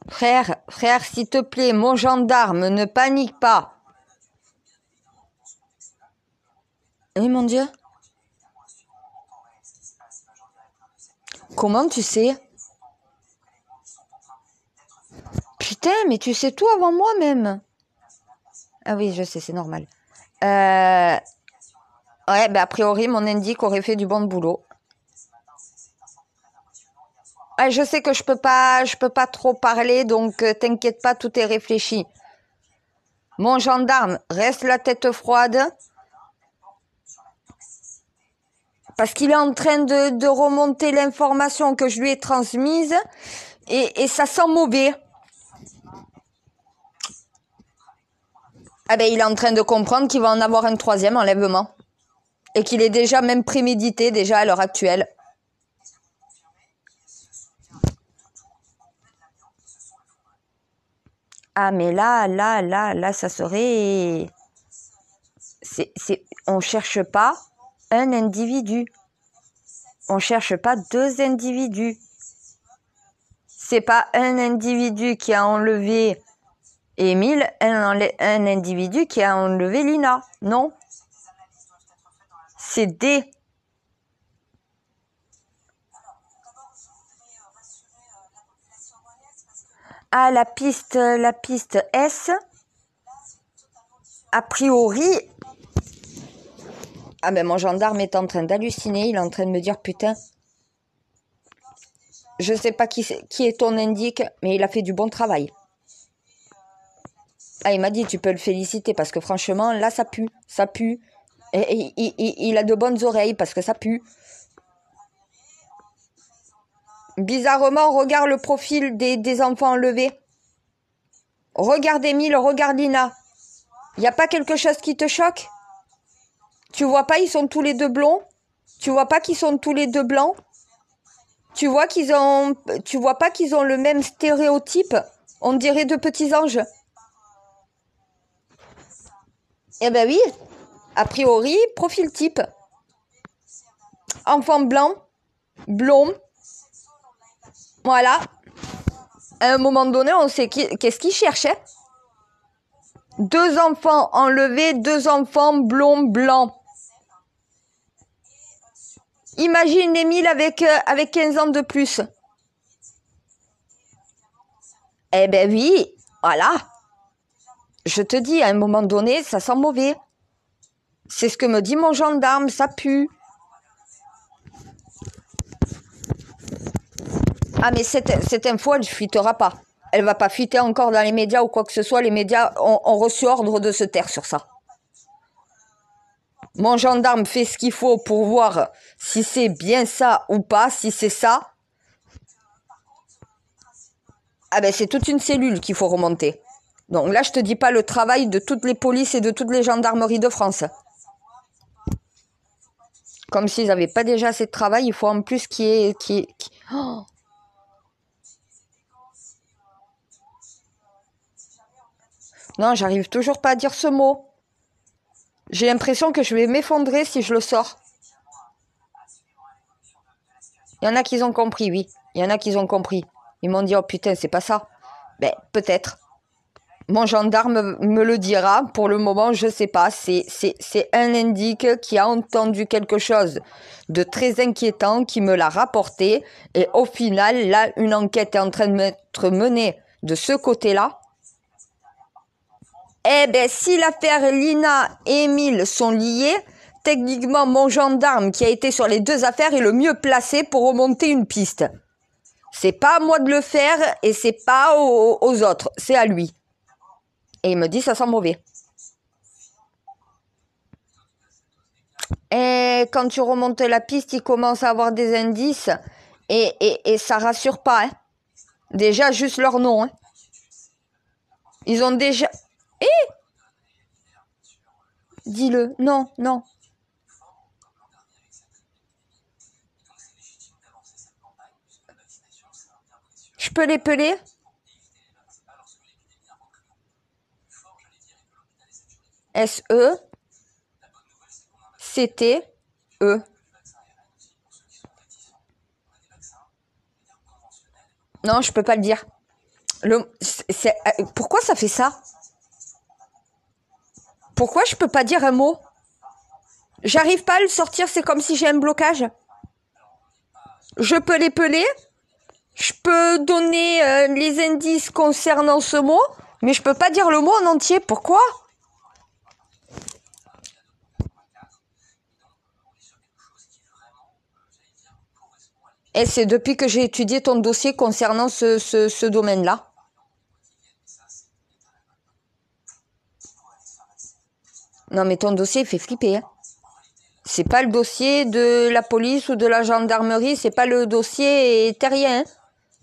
Frère, s'il te plaît, mon gendarme, ne panique pas. Eh mon Dieu. Comment tu sais? Putain, mais tu sais tout avant moi même. Ah oui, je sais, c'est normal. Ouais, ben a priori, mon indique aurait fait du bon boulot. Ah, je sais que je peux pas trop parler, donc t'inquiète pas, tout est réfléchi. Mon gendarme, reste la tête froide. Parce qu'il est en train de remonter l'information que je lui ai transmise et ça sent mauvais. Ah ben, il est en train de comprendre qu'il va en avoir un troisième enlèvement. Et qu'il est déjà même prémédité, déjà à l'heure actuelle. Ah mais là, ça serait... On cherche pas un individu. On cherche pas deux individus. C'est pas un individu qui a enlevé Émile, un individu qui a enlevé Lina. Non. C'est des... Ah, la piste S, a priori... Ah ben mon gendarme est en train d'halluciner, il est en train de me dire putain, je sais pas qui est ton indique, mais il a fait du bon travail. Ah, il m'a dit tu peux le féliciter parce que franchement là ça pue. Et il a de bonnes oreilles parce que ça pue. Bizarrement, regarde le profil des enfants enlevés. Regarde Émile, regarde Lina. Y a pas quelque chose qui te choque? Tu vois pas, ils sont tous les deux blonds? Tu vois pas qu'ils sont tous les deux blancs? Tu vois pas qu'ils ont le même stéréotype? On dirait deux petits anges. Eh ben oui, a priori, profil type. Enfant blanc, blond. Voilà. À un moment donné, on sait qu'est-ce qu'ils cherchaient. Deux enfants enlevés, deux enfants blonds, blancs. Imagine Émile avec 15 ans de plus. Eh ben oui, voilà. Je te dis, à un moment donné, ça sent mauvais. C'est ce que me dit mon gendarme, ça pue. Ah mais cette info, elle ne fuitera pas. Elle va pas fuiter encore dans les médias ou quoi que ce soit. Les médias ont reçu ordre de se taire sur ça. Mon gendarme fait ce qu'il faut pour voir si c'est bien ça ou pas. Si c'est ça, ah ben c'est toute une cellule qu'il faut remonter. Donc là, je te dis pas le travail de toutes les polices et de toutes les gendarmeries de France. Comme s'ils n'avaient pas déjà assez de travail, il faut en plus qu'il y ait... Oh. Non, j'arrive toujours pas à dire ce mot. J'ai l'impression que je vais m'effondrer si je le sors. Il y en a qui ont compris, oui. Il y en a qui ont compris. Ils m'ont dit, oh putain, c'est pas ça. Ben, peut-être. Mon gendarme me le dira. Pour le moment, je sais pas. C'est un indique qui a entendu quelque chose de très inquiétant, qui me l'a rapporté. Et au final, là, une enquête est en train d'être menée de ce côté-là. Eh ben, si l'affaire Lina et Émile sont liées, techniquement, mon gendarme qui a été sur les deux affaires est le mieux placé pour remonter une piste. C'est pas à moi de le faire et c'est pas aux autres, c'est à lui. Et il me dit ça sent mauvais. Et quand tu remontes la piste, il commence à avoir des indices et ça rassure pas. Hein. Déjà, juste leur nom. Hein. Ils ont déjà... Dis-le. Non, non. Je peux l'épeler? S-E-C-T-E. Non, je peux pas le dire. Pourquoi ça fait ça? Pourquoi je peux pas dire un mot? J'arrive pas à le sortir, c'est comme si j'ai un blocage. Je peux l'épeler, je peux donner les indices concernant ce mot, mais je peux pas dire le mot en entier. Pourquoi? Et c'est depuis que j'ai étudié ton dossier concernant ce domaine-là. Non, mais ton dossier, il fait flipper. Hein. C'est pas le dossier de la police ou de la gendarmerie, c'est pas le dossier terrien. Hein.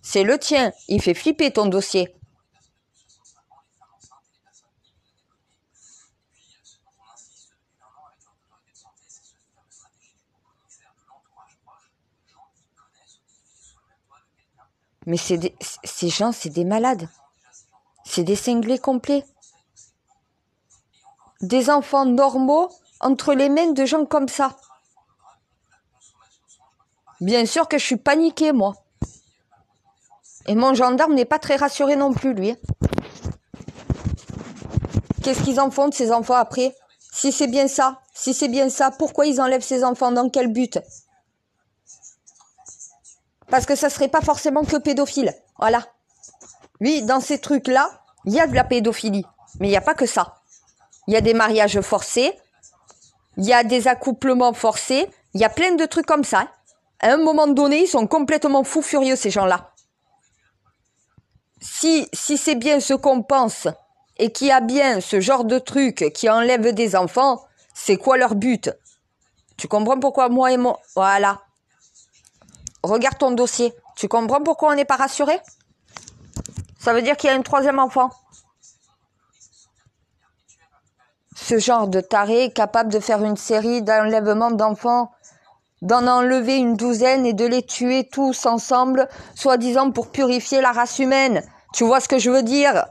C'est le tien. Il fait flipper ton dossier. Mais ces gens, c'est des malades. C'est des cinglés complets. Des enfants normaux entre les mains de gens comme ça. Bien sûr que je suis paniquée, moi. Et mon gendarme n'est pas très rassuré non plus, lui. Qu'est-ce qu'ils en font de ces enfants après? Si c'est bien ça, pourquoi ils enlèvent ces enfants? Dans quel but? Parce que ça serait pas forcément que pédophile. Voilà. Oui, dans ces trucs-là, il y a de la pédophilie. Mais il n'y a pas que ça. Il y a des mariages forcés, il y a des accouplements forcés, il y a plein de trucs comme ça. À un moment donné, ils sont complètement fous furieux, ces gens-là. Si c'est bien ce qu'on pense et qu'il y a bien ce genre de truc qui enlève des enfants, c'est quoi leur but? Tu comprends pourquoi moi et moi... Voilà. Regarde ton dossier. Tu comprends pourquoi on n'est pas rassuré? Ça veut dire qu'il y a un troisième enfant. Ce genre de taré est capable de faire une série d'enlèvements d'enfants, d'en enlever une douzaine et de les tuer tous ensemble, soi-disant pour purifier la race humaine. Tu vois ce que je veux dire?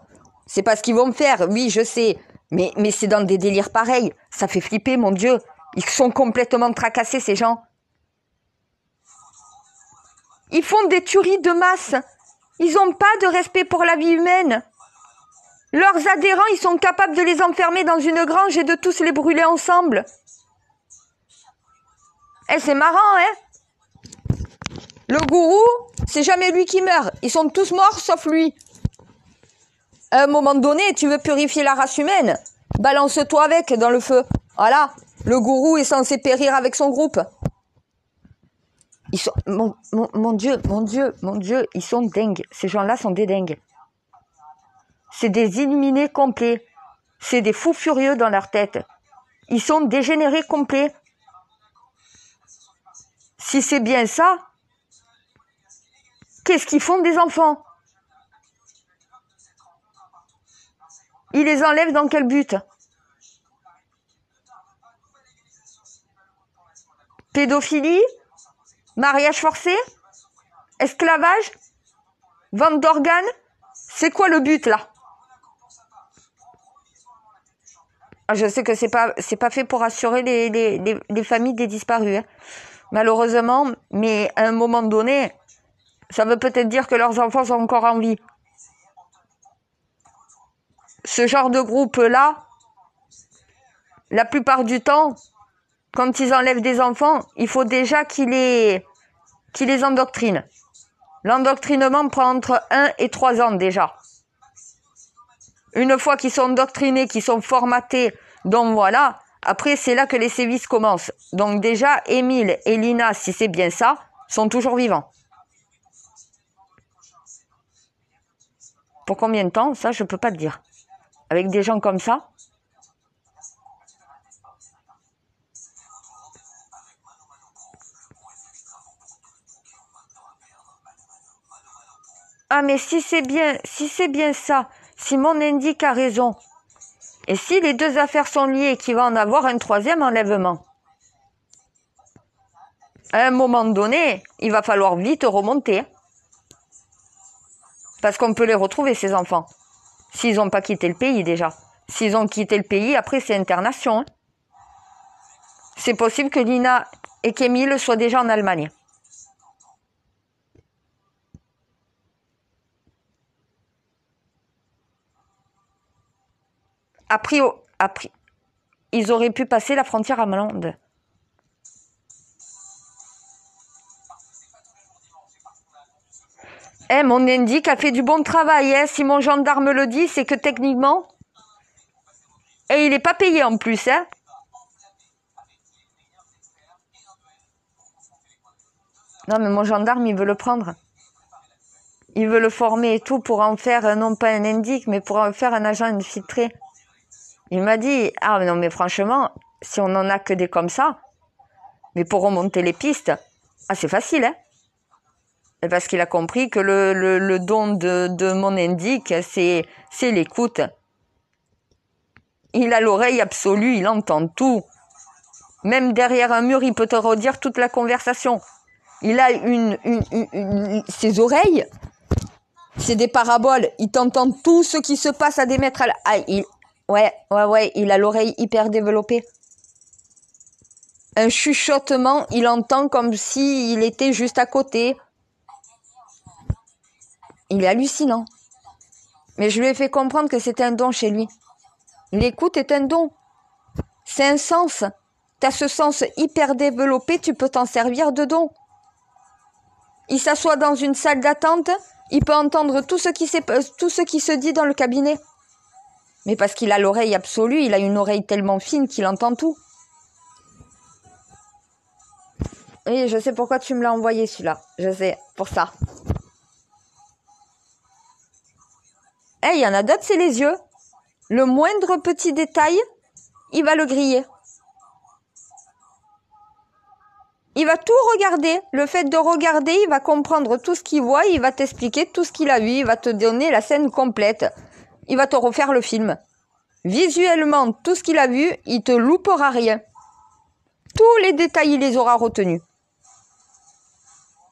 C'est pas ce qu'ils vont me faire, oui, je sais. Mais c'est dans des délires pareils. Ça fait flipper, mon Dieu. Ils sont complètement tracassés, ces gens. Ils font des tueries de masse. Ils n'ont pas de respect pour la vie humaine. Leurs adhérents, ils sont capables de les enfermer dans une grange et de tous les brûler ensemble. Eh, c'est marrant, hein? Le gourou, c'est jamais lui qui meurt. Ils sont tous morts, sauf lui. À un moment donné, tu veux purifier la race humaine? Balance-toi avec dans le feu. Voilà. Le gourou est censé périr avec son groupe. Ils sont... Mon Dieu, ils sont dingues. Ces gens-là sont des dingues. C'est des illuminés complets. C'est des fous furieux dans leur tête. Ils sont dégénérés complets. Si c'est bien ça, qu'est-ce qu'ils font des enfants? Ils les enlèvent dans quel but? Pédophilie? Mariage forcé? Esclavage? Vente d'organes? C'est quoi le but là? Je sais que c'est pas fait pour assurer les familles des disparus, hein. Malheureusement, mais à un moment donné, ça veut peut-être dire que leurs enfants sont encore en vie. Ce genre de groupe-là, la plupart du temps, quand ils enlèvent des enfants, il faut déjà qu'ils les endoctrinent. L'endoctrinement prend entre 1 et 3 ans déjà. Une fois qu'ils sont endoctrinés, qu'ils sont formatés, donc voilà, après c'est là que les sévices commencent. Donc déjà, Émile et Lina, si c'est bien ça, sont toujours vivants. Pour combien de temps? Ça, je peux pas te dire. Avec des gens comme ça. Ah, mais si c'est bien ça, si mon indique a raison, et si les deux affaires sont liées et qu'il va en avoir un troisième enlèvement, à un moment donné, il va falloir vite remonter. Parce qu'on peut les retrouver, ces enfants. S'ils n'ont pas quitté le pays déjà. S'ils ont quitté le pays, après c'est internation. Hein. C'est possible que Lina et qu'Émile soient déjà en Allemagne. Après, ils auraient pu passer la frontière allemande. Eh, mon indique a fait du bon travail. Hein. Si mon gendarme le dit, c'est que techniquement... Et il n'est pas payé en plus. Hein. Non, mais mon gendarme, il veut le prendre. Il veut le former et tout pour en faire, non pas un indique, mais pour en faire un agent infiltré. Il m'a dit, ah non, mais franchement, si on n'en a que des comme ça, mais pour remonter les pistes, ah, c'est facile, hein. Parce qu'il a compris que le don de mon indique, c'est l'écoute. Il a l'oreille absolue, il entend tout. Même derrière un mur, il peut te redire toute la conversation. Il a ses oreilles, c'est des paraboles. Il t'entend tout ce qui se passe à des mètres. Ouais, il a l'oreille hyper développée. Un chuchotement, il entend comme s'il était juste à côté. Il est hallucinant. Mais je lui ai fait comprendre que c'était un don chez lui. L'écoute est un don. C'est un sens. Tu as ce sens hyper développé, tu peux t'en servir de don. Il s'assoit dans une salle d'attente, il peut entendre tout ce qui se dit dans le cabinet. Mais parce qu'il a l'oreille absolue, il a une oreille tellement fine qu'il entend tout. Oui, je sais pourquoi tu me l'as envoyé celui-là. Je sais, pour ça. Eh, il y en a d'autres, c'est les yeux. Le moindre petit détail, il va le griller. Il va tout regarder. Le fait de regarder, il va comprendre tout ce qu'il voit, il va t'expliquer tout ce qu'il a vu, il va te donner la scène complète. Il va te refaire le film. Visuellement, tout ce qu'il a vu, il te loupera rien. Tous les détails, il les aura retenus.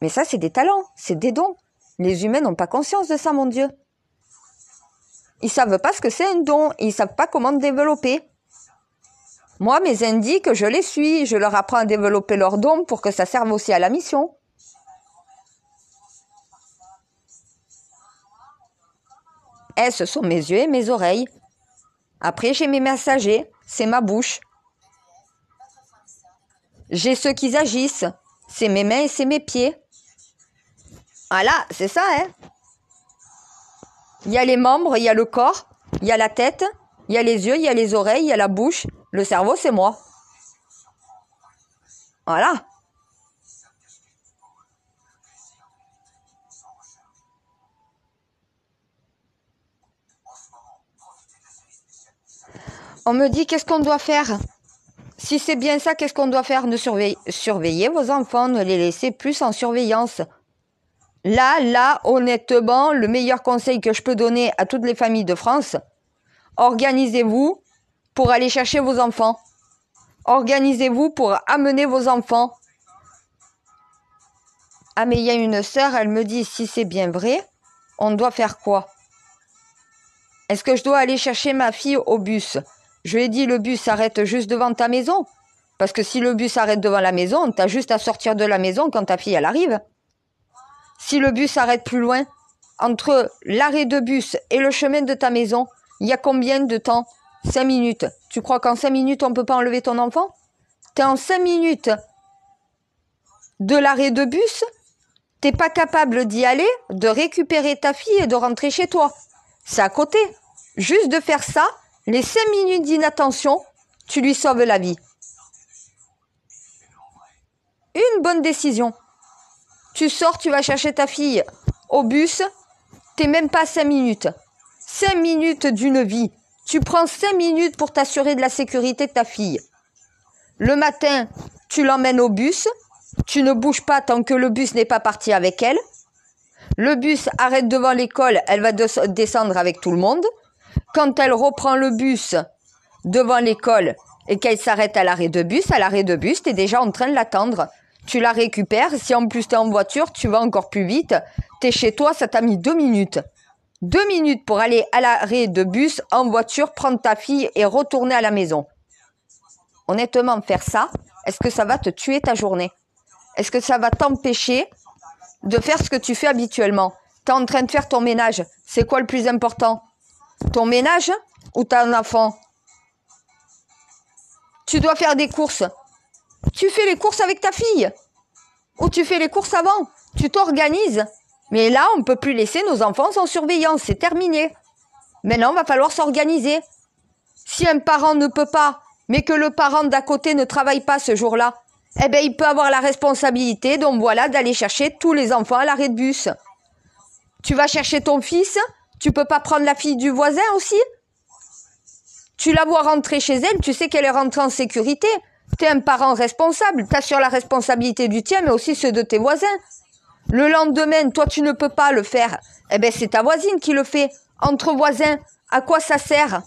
Mais ça, c'est des talents, c'est des dons. Les humains n'ont pas conscience de ça, mon Dieu. Ils savent pas ce que c'est un don, ils savent pas comment développer. Moi, mes indiques, je les suis, je leur apprends à développer leurs dons pour que ça serve aussi à la mission. Eh, ce sont mes yeux et mes oreilles. Après, j'ai mes messagers, c'est ma bouche. J'ai ceux qui agissent, c'est mes mains et c'est mes pieds. Voilà, c'est ça, hein. Il y a les membres, il y a le corps, il y a la tête, il y a les yeux, il y a les oreilles, il y a la bouche. Le cerveau, c'est moi. Voilà. On me dit, qu'est-ce qu'on doit faire? Si c'est bien ça, qu'est-ce qu'on doit faire? Ne surveiller vos enfants, ne les laisser plus en surveillance. Là, honnêtement, le meilleur conseil que je peux donner à toutes les familles de France, organisez-vous pour aller chercher vos enfants. Organisez-vous pour amener vos enfants. Ah, mais il y a une sœur, elle me dit, si c'est bien vrai, on doit faire quoi? Est-ce que je dois aller chercher ma fille au bus? Je lui ai dit, le bus s'arrête juste devant ta maison. Parce que si le bus s'arrête devant la maison, t'as juste à sortir de la maison quand ta fille, elle arrive. Si le bus s'arrête plus loin, entre l'arrêt de bus et le chemin de ta maison, il y a combien de temps? 5 minutes. Tu crois qu'en 5 minutes, on ne peut pas enlever ton enfant? T'es en 5 minutes de l'arrêt de bus, t'es pas capable d'y aller, de récupérer ta fille et de rentrer chez toi. C'est à côté. Juste de faire ça, les 5 minutes d'inattention, tu lui sauves la vie. Une bonne décision. Tu sors, tu vas chercher ta fille au bus, t'es même pas 5 minutes. 5 minutes d'une vie. Tu prends 5 minutes pour t'assurer de la sécurité de ta fille. Le matin, tu l'emmènes au bus, tu ne bouges pas tant que le bus n'est pas parti avec elle. Le bus arrête devant l'école, elle va descendre avec tout le monde. Quand elle reprend le bus devant l'école et qu'elle s'arrête à l'arrêt de bus, tu es déjà en train de l'attendre. Tu la récupères. Si en plus tu es en voiture, tu vas encore plus vite. Tu es chez toi, ça t'a mis 2 minutes. 2 minutes pour aller à l'arrêt de bus en voiture, prendre ta fille et retourner à la maison. Honnêtement, faire ça, est-ce que ça va te tuer ta journée? Est-ce que ça va t'empêcher de faire ce que tu fais habituellement? Tu es en train de faire ton ménage. C'est quoi le plus important? Ton ménage ou ton enfant? Tu dois faire des courses. Tu fais les courses avec ta fille. Ou tu fais les courses avant. Tu t'organises. Mais là, on ne peut plus laisser nos enfants sans surveillance. C'est terminé. Maintenant, il va falloir s'organiser. Si un parent ne peut pas, mais que le parent d'à côté ne travaille pas ce jour-là, eh bien, il peut avoir la responsabilité, donc voilà, d'aller chercher tous les enfants à l'arrêt de bus. Tu vas chercher ton fils, tu peux pas prendre la fille du voisin aussi? Tu la vois rentrer chez elle, tu sais qu'elle est rentrée en sécurité. Tu es un parent responsable, tu assures la responsabilité du tien, mais aussi ceux de tes voisins. Le lendemain, toi, tu ne peux pas le faire. Eh bien, c'est ta voisine qui le fait. Entre voisins, à quoi ça sert?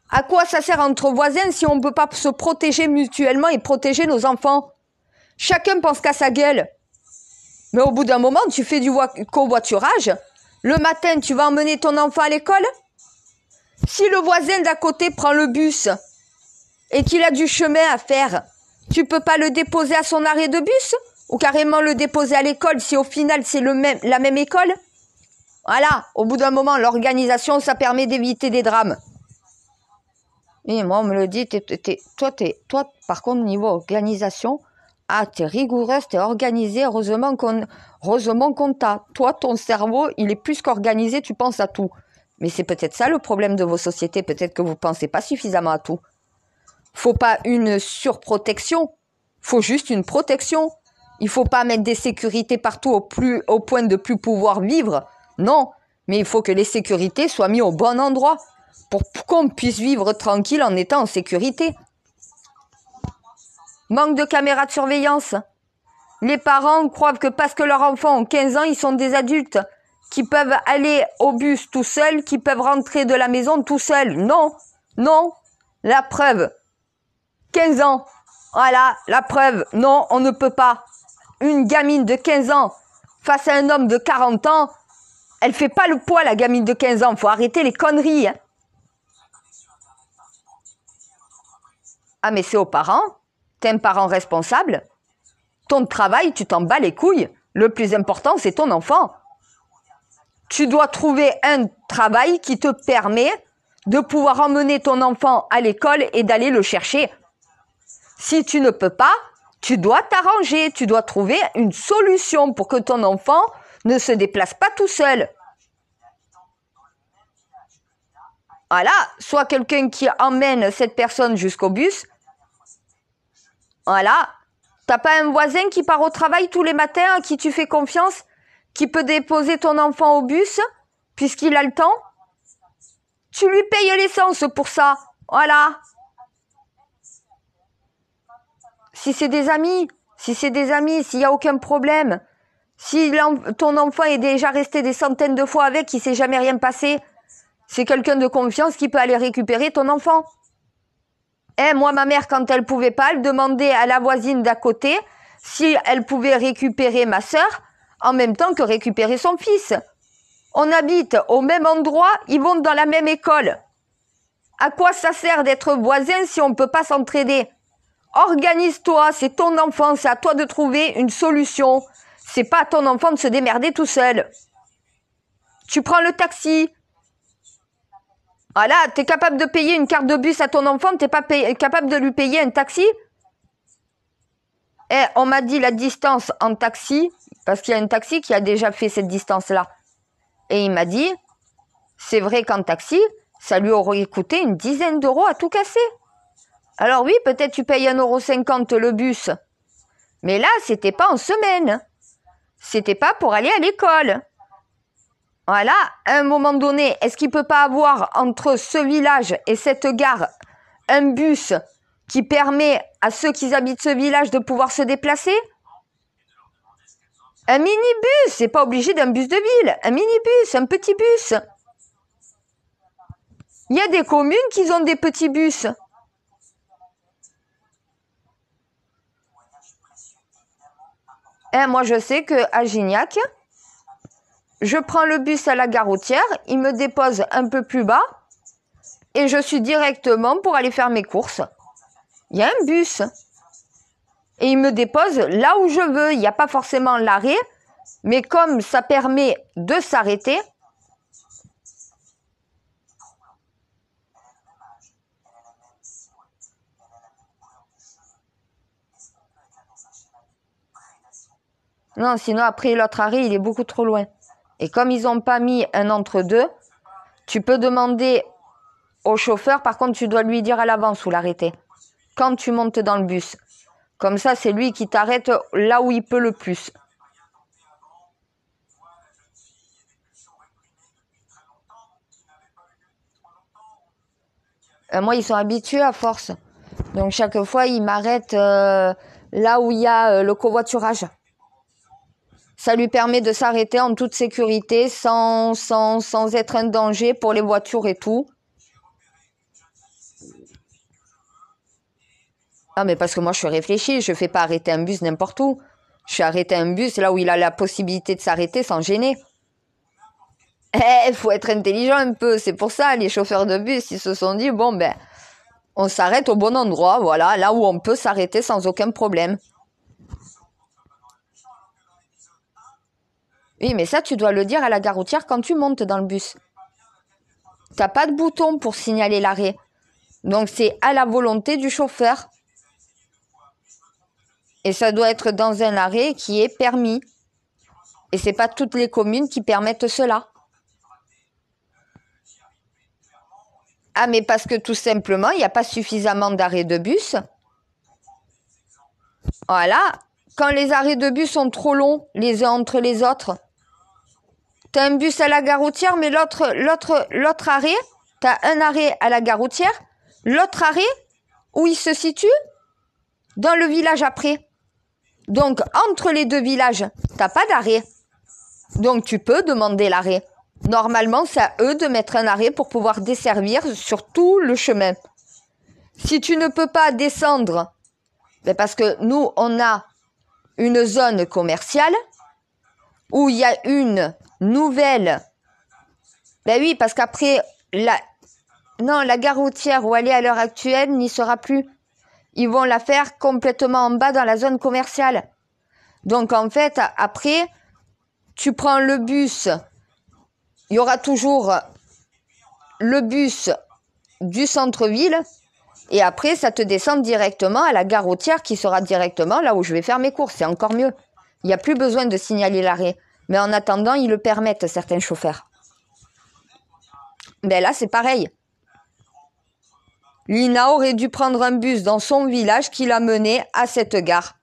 À quoi ça sert entre voisins si on ne peut pas se protéger mutuellement et protéger nos enfants? Chacun pense qu'à sa gueule. Mais au bout d'un moment, tu fais du covoiturage. Le matin, tu vas emmener ton enfant à l'école. Si le voisin d'à côté prend le bus et qu'il a du chemin à faire, tu peux pas le déposer à son arrêt de bus? Ou carrément le déposer à l'école si au final c'est la même école? Voilà, au bout d'un moment, l'organisation, ça permet d'éviter des drames. Et moi, on me le dit, toi, par contre, niveau organisation, t'es rigoureuse, t'es organisée, heureusement qu'on t'a. Toi, ton cerveau, il est plus qu'organisé, tu penses à tout. Mais c'est peut-être ça le problème de vos sociétés, peut-être que vous pensez pas suffisamment à tout. Faut pas une surprotection, faut juste une protection. Il faut pas mettre des sécurités partout au point de plus pouvoir vivre. Non, mais il faut que les sécurités soient mises au bon endroit pour qu'on puisse vivre tranquille en étant en sécurité. Manque de caméras de surveillance. Les parents croient que parce que leurs enfants ont 15 ans, ils sont des adultes, qui peuvent aller au bus tout seuls, qui peuvent rentrer de la maison tout seuls. Non, non, la preuve. 15 ans, voilà, la preuve. Non, on ne peut pas. Une gamine de 15 ans face à un homme de 40 ans, elle fait pas le poids, la gamine de 15 ans. Faut arrêter les conneries. Hein. Ah, mais c'est aux parents. T'es un parent responsable. Ton travail, tu t'en bats les couilles. Le plus important, c'est ton enfant. Tu dois trouver un travail qui te permet de pouvoir emmener ton enfant à l'école et d'aller le chercher. Si tu ne peux pas, tu dois t'arranger. Tu dois trouver une solution pour que ton enfant ne se déplace pas tout seul. Voilà, soit quelqu'un qui emmène cette personne jusqu'au bus. Voilà. T'as pas un voisin qui part au travail tous les matins, à qui tu fais confiance, qui peut déposer ton enfant au bus, puisqu'il a le temps? Tu lui payes l'essence pour ça. Voilà. Si c'est des amis, s'il n'y a aucun problème. Si ton enfant est déjà resté des centaines de fois avec, il ne s'est jamais rien passé, c'est quelqu'un de confiance qui peut aller récupérer ton enfant. Moi, ma mère, quand elle pouvait pas, elle demandait à la voisine d'à côté si elle pouvait récupérer ma sœur en même temps que récupérer son fils. On habite au même endroit, ils vont dans la même école. À quoi ça sert d'être voisin si on ne peut pas s'entraider? Organise-toi, c'est ton enfant, c'est à toi de trouver une solution. C'est pas à ton enfant de se démerder tout seul. Tu prends le taxi. Voilà, t'es capable de payer une carte de bus à ton enfant, t'es pas capable de lui payer un taxi? On m'a dit la distance en taxi, parce qu'il y a un taxi qui a déjà fait cette distance-là. Et il m'a dit, c'est vrai qu'en taxi, ça lui aurait coûté une dizaine d'euros à tout casser. Alors oui, peut-être tu payes 1,50 € le bus. Mais là, c'était pas en semaine. C'était pas pour aller à l'école. Voilà, à un moment donné, est-ce qu'il peut pas avoir entre ce village et cette gare un bus qui permet à ceux qui habitent ce village de pouvoir se déplacer? Un minibus, c'est pas obligé d'un bus de ville. Un minibus, un petit bus. Il y a des communes qui ont des petits bus. Moi, je sais qu'à Gignac, je prends le bus à la gare routière, il me dépose un peu plus bas et je suis directement pour aller faire mes courses. Il y a un bus et il me dépose là où je veux. Il n'y a pas forcément l'arrêt, mais comme ça permet de s'arrêter, Non, sinon après l'autre arrêt, il est beaucoup trop loin. Et comme ils n'ont pas mis un entre-deux, tu peux demander au chauffeur, par contre tu dois lui dire à l'avance où l'arrêter. Quand tu montes dans le bus. Comme ça, c'est lui qui t'arrête là où il peut le plus. Moi, ils sont habitués à force. Donc, chaque fois, ils m'arrêtent là où il y a le covoiturage. Ça lui permet de s'arrêter en toute sécurité, sans être un danger pour les voitures et tout. Ah, mais parce que moi, je suis réfléchie. Je ne fais pas arrêter un bus n'importe où. Je fais arrêter un bus là où il a la possibilité de s'arrêter sans gêner. Il faut être intelligent un peu. C'est pour ça, les chauffeurs de bus, ils se sont dit, bon, ben, on s'arrête au bon endroit, voilà, là où on peut s'arrêter sans aucun problème. Oui, mais ça, tu dois le dire à la gare routière quand tu montes dans le bus. T'as pas de bouton pour signaler l'arrêt. Donc, c'est à la volonté du chauffeur. Et ça doit être dans un arrêt qui est permis. Et c'est pas toutes les communes qui permettent cela. Ah, mais parce que tout simplement, il n'y a pas suffisamment d'arrêts de bus. Voilà. Quand les arrêts de bus sont trop longs, les uns entre les autres, tu as un bus à la gare routière, mais l'autre arrêt, tu as un arrêt à la gare routière, l'autre arrêt, où il se situe, dans le village après. Donc, entre les deux villages, tu n'as pas d'arrêt. Donc, tu peux demander l'arrêt. Normalement, c'est à eux de mettre un arrêt pour pouvoir desservir sur tout le chemin. Si tu ne peux pas descendre, ben parce que nous, on a une zone commerciale où il y a une nouvelle. Ben oui, parce qu'après, la gare routière où elle est à l'heure actuelle n'y sera plus. Ils vont la faire complètement en bas dans la zone commerciale. Donc, en fait, après, tu prends le bus. Il y aura toujours le bus du centre-ville et après, ça te descend directement à la gare routière qui sera directement là où je vais faire mes courses. C'est encore mieux. Il n'y a plus besoin de signaler l'arrêt. Mais en attendant, ils le permettent, certains chauffeurs. Ben là, c'est pareil. Lina aurait dû prendre un bus dans son village qui l'a mené à cette gare.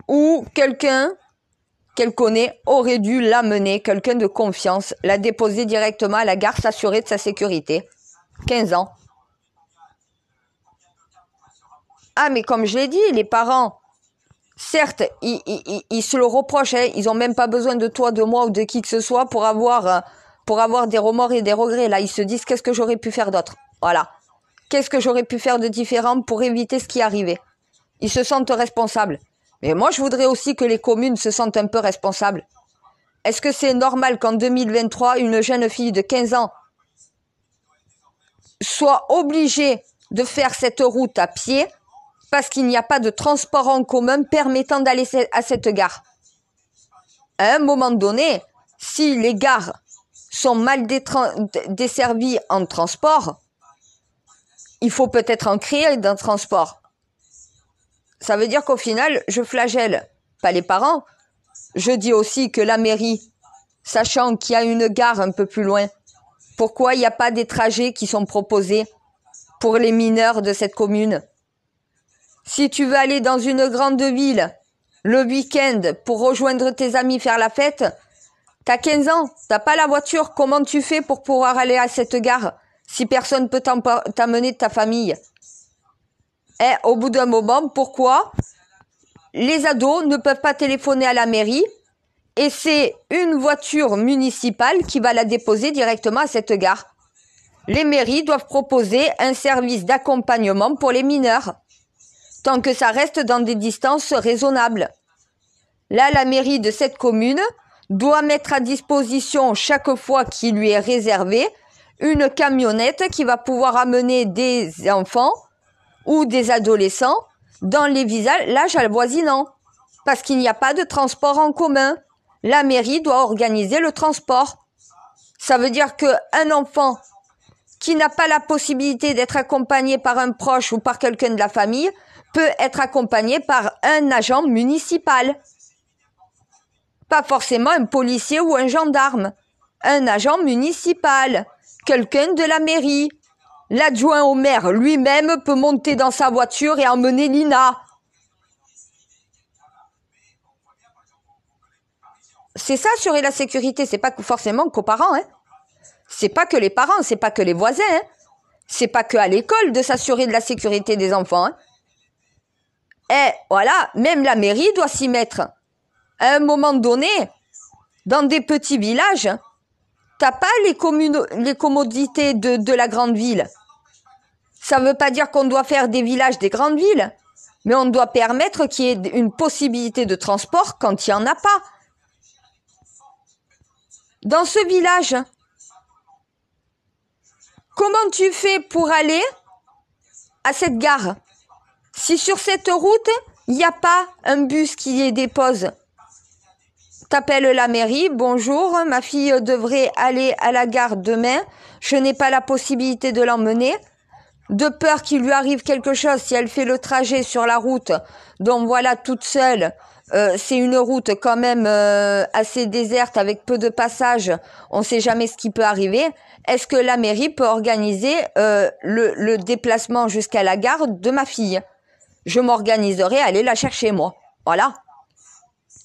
Ou quelqu'un qu'elle connaît aurait dû l'amener, quelqu'un de confiance, la déposer directement à la gare, s'assurer de sa sécurité. 15 ans. Ah, mais comme je l'ai dit, les parents, certes, ils se le reprochent, hein, ils n'ont même pas besoin de toi, de moi ou de qui que ce soit pour avoir des remords et des regrets. Là, ils se disent, qu'est-ce que j'aurais pu faire d'autre? Voilà. Qu'est-ce que j'aurais pu faire de différent pour éviter ce qui arrivait? Ils se sentent responsables. Mais moi, je voudrais aussi que les communes se sentent un peu responsables. Est-ce que c'est normal qu'en 2023, une jeune fille de 15 ans soit obligée de faire cette route à pied parce qu'il n'y a pas de transport en commun permettant d'aller à cette gare? À un moment donné, si les gares sont mal desservies en transport, il faut peut-être en créer d'un transport. Ça veut dire qu'au final, je flagelle pas les parents. Je dis aussi que la mairie, sachant qu'il y a une gare un peu plus loin, pourquoi il n'y a pas des trajets qui sont proposés pour les mineurs de cette commune? Si tu veux aller dans une grande ville le week-end pour rejoindre tes amis faire la fête, t'as 15 ans, t'as pas la voiture, comment tu fais pour pouvoir aller à cette gare si personne peut t'amener de ta famille? Et au bout d'un moment, pourquoi les ados ne peuvent pas téléphoner à la mairie et c'est une voiture municipale qui va la déposer directement à cette gare? Les mairies doivent proposer un service d'accompagnement pour les mineurs, tant que ça reste dans des distances raisonnables. Là, la mairie de cette commune doit mettre à disposition chaque fois qu'il lui est réservé une camionnette qui va pouvoir amener des enfants ou des adolescents dans les villages avoisinants, parce qu'il n'y a pas de transport en commun. La mairie doit organiser le transport. Ça veut dire qu'un enfant qui n'a pas la possibilité d'être accompagné par un proche ou par quelqu'un de la famille peut être accompagné par un agent municipal. Pas forcément un policier ou un gendarme. Un agent municipal. Quelqu'un de la mairie. L'adjoint au maire lui-même peut monter dans sa voiture et emmener Lina. C'est ça, assurer la sécurité. C'est pas forcément qu'aux parents, hein. C'est pas que les parents, c'est pas que les voisins, hein. C'est pas que à l'école de s'assurer de la sécurité des enfants, hein. Et voilà, même la mairie doit s'y mettre. À un moment donné, dans des petits villages, t'as pas les commodités de la grande ville. Ça veut pas dire qu'on doit faire des villages des grandes villes, mais on doit permettre qu'il y ait une possibilité de transport quand il n'y en a pas. Dans ce village, comment tu fais pour aller à cette gare? Si sur cette route, il n'y a pas un bus qui les dépose, t'appelles la mairie, bonjour, ma fille devrait aller à la gare demain, je n'ai pas la possibilité de l'emmener, de peur qu'il lui arrive quelque chose si elle fait le trajet sur la route, donc voilà, toute seule. C'est une route quand même assez déserte avec peu de passages. On ne sait jamais ce qui peut arriver. Est-ce que la mairie peut organiser le déplacement jusqu'à la gare de ma fille? Je m'organiserai à aller la chercher moi. Voilà.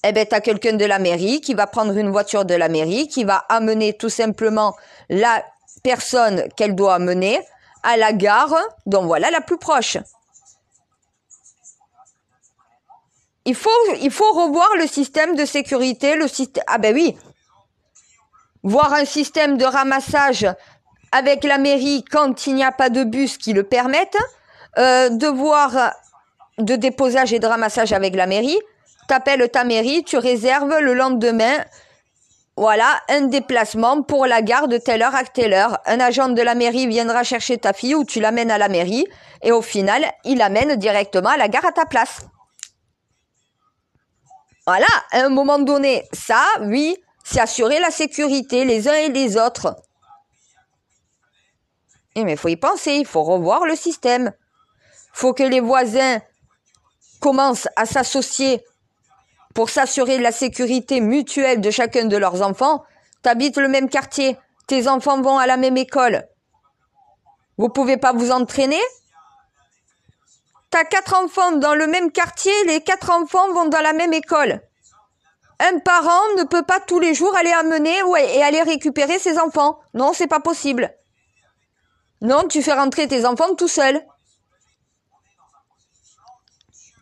Eh bien, tu as quelqu'un de la mairie qui va prendre une voiture de la mairie, qui va amener tout simplement la personne qu'elle doit amener à la gare, donc voilà, la plus proche. Il faut revoir le système de sécurité, ah ben oui, voir un système de ramassage avec la mairie quand il n'y a pas de bus qui le permettent, de déposage et de ramassage avec la mairie. T'appelles ta mairie, tu réserves le lendemain, voilà, un déplacement pour la gare de telle heure à telle heure. Un agent de la mairie viendra chercher ta fille ou tu l'amènes à la mairie et au final, il l'amène directement à la gare à ta place. Voilà, à un moment donné, ça, oui, c'est assurer la sécurité les uns et les autres. Mais il faut y penser, il faut revoir le système. Il faut que les voisins commencent à s'associer pour s'assurer de la sécurité mutuelle de chacun de leurs enfants. Tu habites le même quartier, tes enfants vont à la même école. Vous ne pouvez pas vous entraîner? Tu as 4 enfants dans le même quartier, les 4 enfants vont dans la même école. Un parent ne peut pas tous les jours aller amener et aller récupérer ses enfants. Non, c'est pas possible. Non, tu fais rentrer tes enfants tout seul.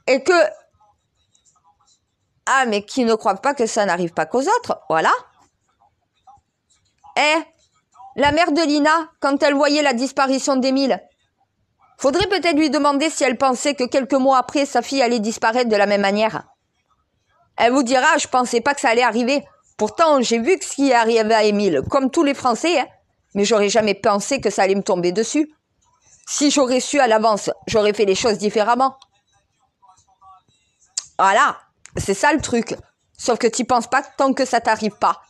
Et que... Ah, mais qui ne croient pas que ça n'arrive pas qu'aux autres, voilà. La mère de Lina, quand elle voyait la disparition d'Émile, faudrait peut-être lui demander si elle pensait que quelques mois après, sa fille allait disparaître de la même manière. Elle vous dira, je pensais pas que ça allait arriver. Pourtant, j'ai vu ce qui est arrivé à Émile, comme tous les Français, hein. Mais j'aurais jamais pensé que ça allait me tomber dessus. Si j'aurais su à l'avance, j'aurais fait les choses différemment. Voilà, c'est ça le truc. Sauf que tu penses pas tant que ça t'arrive pas.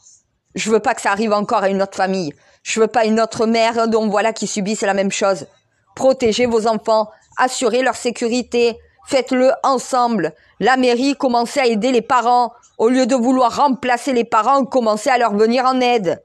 Je veux pas que ça arrive encore à une autre famille. Je veux pas une autre mère dont voilà qui subisse la même chose. Protégez vos enfants, assurez leur sécurité, faites-le ensemble. La mairie, commencez à aider les parents. Au lieu de vouloir remplacer les parents, commencez à leur venir en aide.